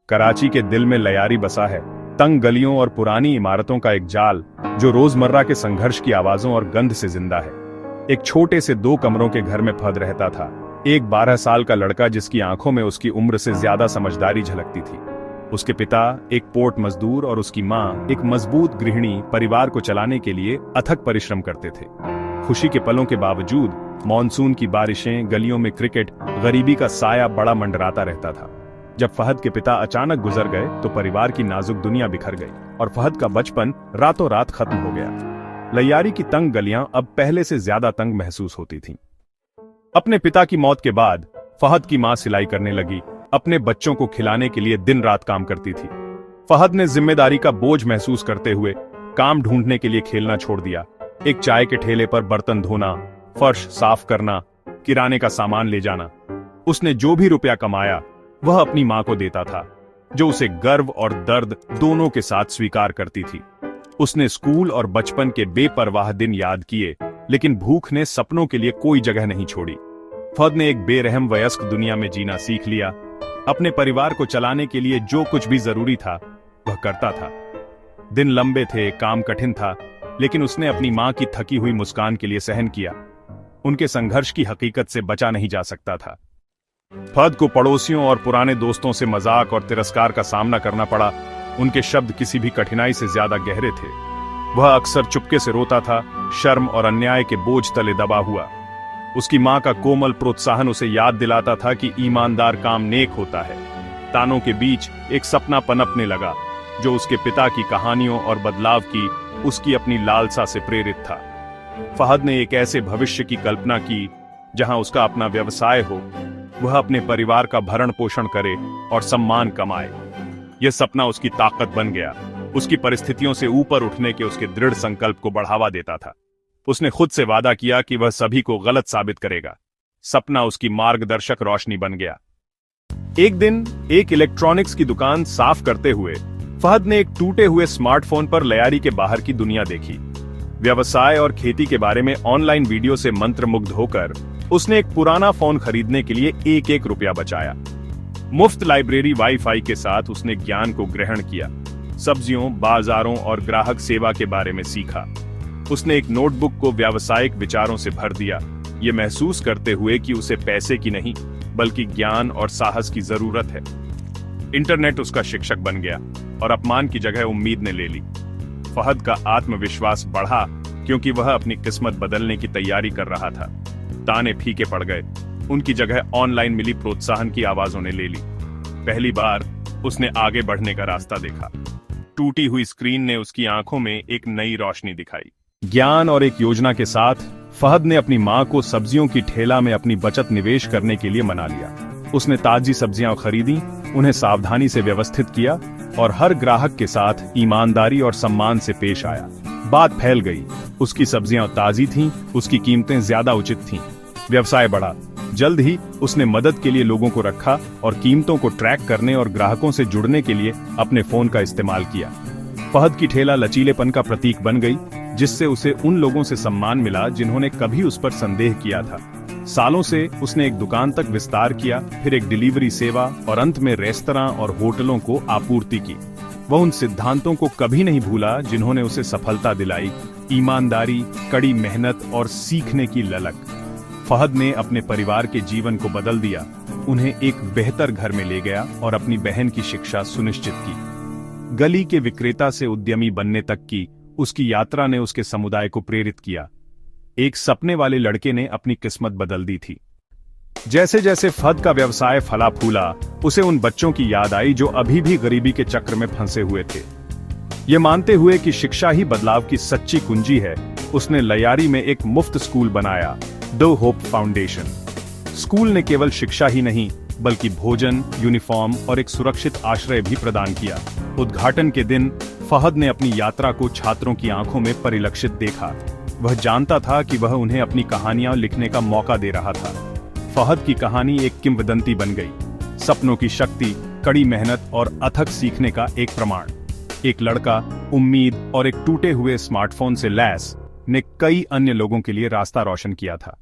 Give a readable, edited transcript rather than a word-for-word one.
कराची के दिल में लयारी बसा है, तंग गलियों और पुरानी इमारतों का एक जाल जो रोजमर्रा के संघर्ष की आवाजों और गंध से जिंदा है। एक छोटे से 2 कमरों के घर में फहद रहता था। एक 12 साल का लड़का जिसकी आंखों में उसकी उम्र से ज्यादा समझदारी झलकती थी। उसके पिता एक पोर्ट मजदूर और उसकी माँ एक मजबूत गृहिणी परिवार को चलाने के लिए अथक परिश्रम करते थे। खुशी के पलों के बावजूद मॉनसून की बारिशें, गलियों में क्रिकेट, गरीबी का साया बड़ा मंडराता रहता था। जब फहद के पिता अचानक गुजर गए तो परिवार की नाजुक दुनिया बिखर गई और फहद का बचपन रातों रात खत्म हो गया। लैयारी की तंग गलियां अब पहले से ज्यादा तंग महसूस होती थीं। अपने पिता की मौत के बाद फहद की मां सिलाई करने लगी। अपने बच्चों को खिलाने के लिए दिन रात काम करती थी। फहद ने जिम्मेदारी का बोझ महसूस करते हुए काम ढूंढने के लिए खेलना छोड़ दिया। एक चाय के ठेले पर बर्तन धोना, फर्श साफ करना, किराने का सामान ले जाना। उसने जो भी रुपया कमाया वह अपनी मां को देता था, जो उसे गर्व और दर्द दोनों के साथ स्वीकार करती थी। उसने स्कूल और बचपन के बेपरवाह दिन याद किए, लेकिन भूख ने सपनों के लिए कोई जगह नहीं छोड़ी। फहद ने एक बेरहम वयस्क दुनिया में जीना सीख लिया। अपने परिवार को चलाने के लिए जो कुछ भी जरूरी था वह करता था। दिन लंबे थे, काम कठिन था, लेकिन उसने अपनी मां की थकी हुई मुस्कान के लिए सहन किया। उनके संघर्ष की हकीकत से बचा नहीं जा सकता था। फहद को पड़ोसियों और पुराने दोस्तों से मजाक और तिरस्कार का सामना करना पड़ा। उनके शब्द किसी भी कठिनाई से ज्यादा गहरे थे। वह अक्सर चुपके से रोता था, शर्म और अन्याय के बोझ तले दबा हुआ। उसकी मां का कोमल प्रोत्साहन उसे याद दिलाता था कि ईमानदार काम नेक होता है। तानों के बीच एक सपना पनपने लगा जो उसके पिता की कहानियों और बदलाव की उसकी अपनी लालसा से प्रेरित था। फहद ने एक ऐसे भविष्य की कल्पना की जहां उसका अपना व्यवसाय हो, वह अपने परिवार का भरण पोषण करे और सम्मान कमाए। यह सपना उसकी ताकत बन गया। उसकी परिस्थितियों से ऊपर उठने के उसके दृढ़ संकल्प को बढ़ावा देता था। उसने खुद से वादा किया कि वह सभी को गलत साबित करेगा। सपना उसकी मार्गदर्शक रोशनी बन गया। एक दिन एक इलेक्ट्रॉनिक्स की दुकान साफ करते हुए फहद ने एक टूटे हुए स्मार्टफोन पर लयारी के बाहर की दुनिया देखी। व्यवसाय और खेती के बारे में ऑनलाइन वीडियो से मंत्रमुग्ध होकर उसने एक पुराना फोन खरीदने के लिए एक रुपया बचाया। मुफ्त लाइब्रेरी वाईफाई के साथ उसने ज्ञान को ग्रहण किया। सब्जियों, बाजारों और ग्राहक सेवा के बारे में सीखा। उसने एक नोटबुक को व्यावसायिक विचारों से भर दिया, ये महसूस करते हुए कि उसे पैसे की नहीं बल्कि ज्ञान और साहस की जरूरत है। इंटरनेट उसका शिक्षक बन गया और अपमान की जगह उम्मीद ने ले ली। फहद का आत्मविश्वास बढ़ा क्योंकि वह अपनी किस्मत बदलने की तैयारी कर रहा था। ताने फीके पड़ गए, उनकी जगह ऑनलाइन मिली प्रोत्साहन की आवाजों ने ले ली। पहली बार उसने आगे बढ़ने का रास्ता देखा। टूटी हुई स्क्रीन ने उसकी आंखों में एक नई रोशनी दिखाई। ज्ञान और एक योजना के साथ फहद ने अपनी मां को सब्जियों की ठेला में अपनी बचत निवेश करने के लिए मना लिया। उसने ताजी सब्जियां खरीदी, उन्हें सावधानी से व्यवस्थित किया और हर ग्राहक के साथ ईमानदारी और सम्मान से पेश आया। बात फैल गई, उसकी सब्जियां ताजी थीं, उसकी कीमतें ज्यादा उचित थीं। व्यवसाय बढ़ा। जल्द ही उसने मदद के लिए लोगों को रखा और कीमतों को ट्रैक करने और ग्राहकों से जुड़ने के लिए अपने फोन का इस्तेमाल किया। फहद की ठेला लचीलेपन का प्रतीक बन गई, जिससे उसे उन लोगों से सम्मान मिला जिन्होंने कभी उस पर संदेह किया था। सालों से उसने एक दुकान तक विस्तार किया, फिर एक डिलीवरी सेवा और अंत में रेस्तरां और होटलों को आपूर्ति की। वह उन सिद्धांतों को कभी नहीं भूला जिन्होंने उसे सफलता दिलाई: ईमानदारी, कड़ी मेहनत और सीखने की ललक। फहद ने अपने परिवार के जीवन को बदल दिया, उन्हें एक बेहतर घर में ले गया और अपनी बहन की शिक्षा सुनिश्चित की। गली के विक्रेता से उद्यमी बनने तक की उसकी यात्रा ने उसके समुदाय को प्रेरित किया। एक सपने वाले लड़के ने अपनी किस्मत बदल दी थी। जैसे जैसे फहद का व्यवसाय फला फूला, उसे उन बच्चों की याद आई जो अभी भी गरीबी के चक्र में फंसे हुए थे। ये मानते हुए कि शिक्षा ही बदलाव की सच्ची कुंजी है, उसने लयारी में एक मुफ्त स्कूल बनाया, द होप फाउंडेशन। स्कूल ने केवल शिक्षा ही नहीं बल्कि भोजन, यूनिफॉर्म और एक सुरक्षित आश्रय भी प्रदान किया। उद्घाटन के दिन फहद ने अपनी यात्रा को छात्रों की आंखों में परिलक्षित देखा। वह जानता था कि वह उन्हें अपनी कहानियां लिखने का मौका दे रहा था। फहद की कहानी एक किंवदंती बन गई, सपनों की शक्ति, कड़ी मेहनत और अथक सीखने का एक प्रमाण। एक लड़का, उम्मीद और एक टूटे हुए स्मार्टफोन से लैस ने कई अन्य लोगों के लिए रास्ता रोशन किया था।